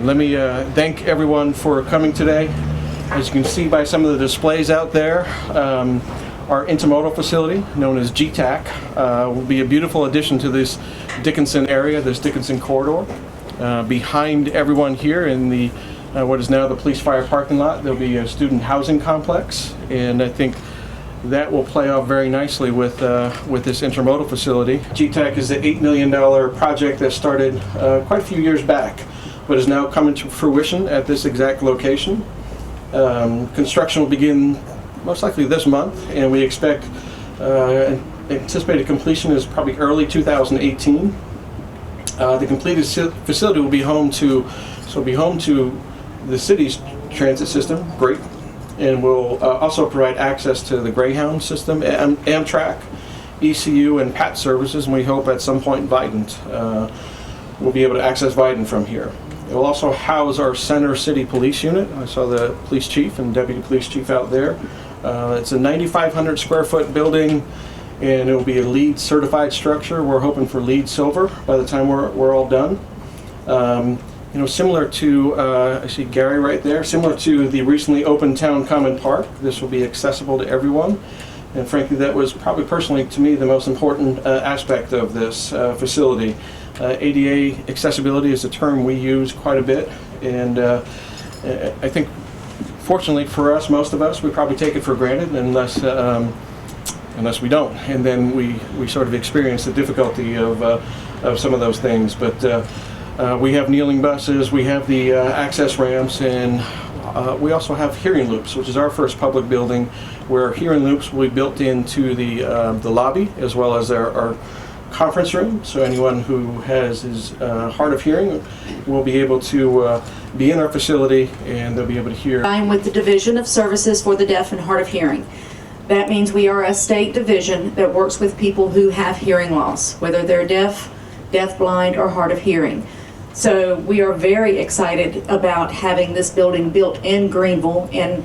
Let me thank everyone for coming today. As you can see by some of the displays out there, our intermodal facility, known as GTAC, will be a beautiful addition to this Dickinson area, this Dickinson corridor. Behind everyone here in the what is now the police fire parking lot, there'll be a student housing complex, and I think that will play off very nicely with this intermodal facility. GTAC is an $8 million project that started quite a few years back, but is now coming to fruition at this exact location. Construction will begin most likely this month, and we expect anticipated completion is probably early 2018. The completed facility will be home to the city's transit system, great, and will also provide access to the Greyhound system, Amtrak, ECU, and PAT services, and we hope at some point Vidant will be able to access Vidant from here. It will also house our Center City Police Unit. I saw the police chief and deputy police chief out there. It's a 9,500 square foot building, and it will be a LEED certified structure. We're hoping for LEED Silver by the time we're all done. You know, similar to, I see Gary right there, similar to the recently opened Town Common Park, this will be accessible to everyone. And frankly, that was probably personally to me the most important aspect of this facility. ADA accessibility is a term we use quite a bit, and I think fortunately for us, most of us, we probably take it for granted unless we don't, and then we sort of experience the difficulty of some of those things. But we have kneeling buses, we have the access ramps, and we also have hearing loops, which is our first public building where hearing loops will be built into the lobby as well as our conference room. So anyone who is hard of hearing will be able to be in our facility, and they'll be able to hear. I'm with the Division of Services for the Deaf and Hard of Hearing. That means we are a state division that works with people who have hearing loss, whether they're deaf, blind, or hard of hearing. So we are very excited about having this building built in Greenville, and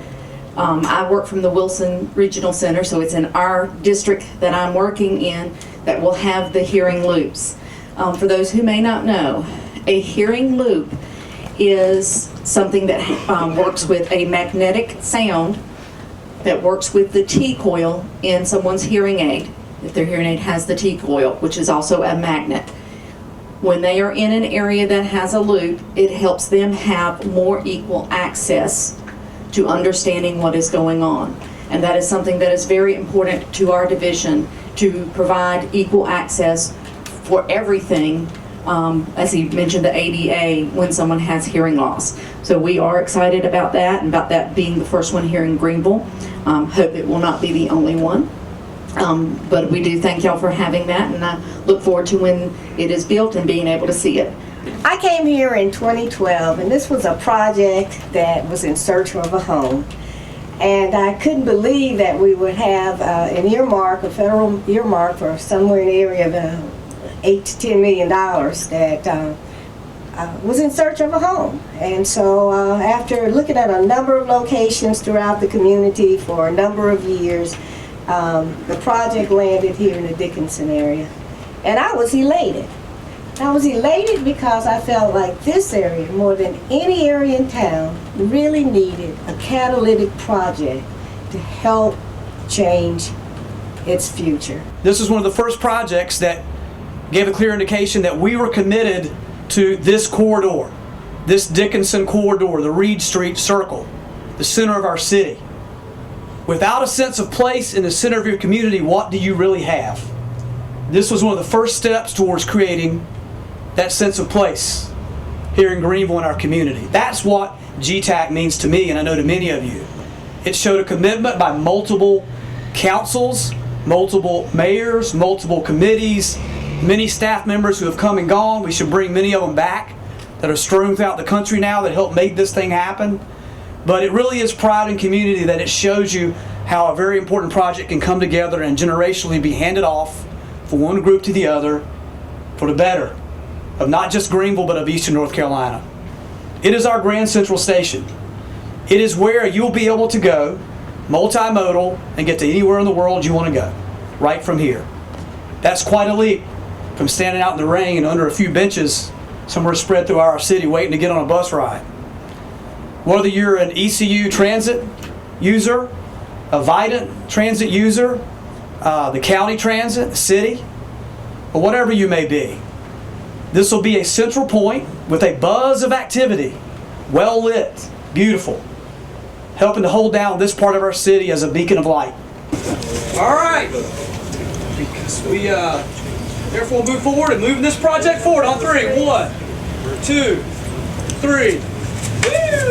I work from the Wilson Regional Center, so it's in our district that I'm working in that will have the hearing loops. For those who may not know, a hearing loop is something that works with a magnetic sound that works with the T-coil in someone's hearing aid, if their hearing aid has the T-coil, which is also a magnet. When they are in an area that has a loop, it helps them have more equal access to understanding what is going on. And that is something that is very important to our division, to provide equal access for everything, as he mentioned, the ADA, when someone has hearing loss. So we are excited about that, and about that being the first one here in Greenville. Hope it will not be the only one. But we do thank y'all for having that, and I look forward to when it is built and being able to see it. I came here in 2012, and this was a project that was in search of a home. And I couldn't believe that we would have an earmark, a federal earmark for somewhere in the area of $8 to $10 million that was in search of a home. And so after looking at a number of locations throughout the community for a number of years, the project landed here in the Dickinson area. And I was elated. I was elated because I felt like this area, more than any area in town, really needed a catalytic project to help change its future. This is one of the first projects that gave a clear indication that we were committed to this corridor, this Dickinson corridor, the Reed Street Circle, the center of our city. Without a sense of place in the center of your community, what do you really have? This was one of the first steps towards creating that sense of place here in Greenville in our community. That's what GTAC means to me, and I know to many of you. It showed a commitment by multiple councils, multiple mayors, multiple committees, many staff members who have come and gone. We should bring many of them back that are strewn throughout the country now that helped make this thing happen. But it really is pride in community that it shows you how a very important project can come together and generationally be handed off from one group to the other for the better of not just Greenville, but of Eastern North Carolina. It is our Grand Central Station. It is where you'll be able to go multimodal and get to anywhere in the world you want to go, right from here. That's quite a leap from standing out in the rain under a few benches somewhere spread through our city waiting to get on a bus ride. Whether you're an ECU transit user, a Vidant transit user, the county transit, the city, or whatever you may be, this will be a central point with a buzz of activity, well lit, beautiful, helping to hold down this part of our city as a beacon of light. All right, because we therefore move forward and moving this project forward on 3. 1, 2, 3. Woo!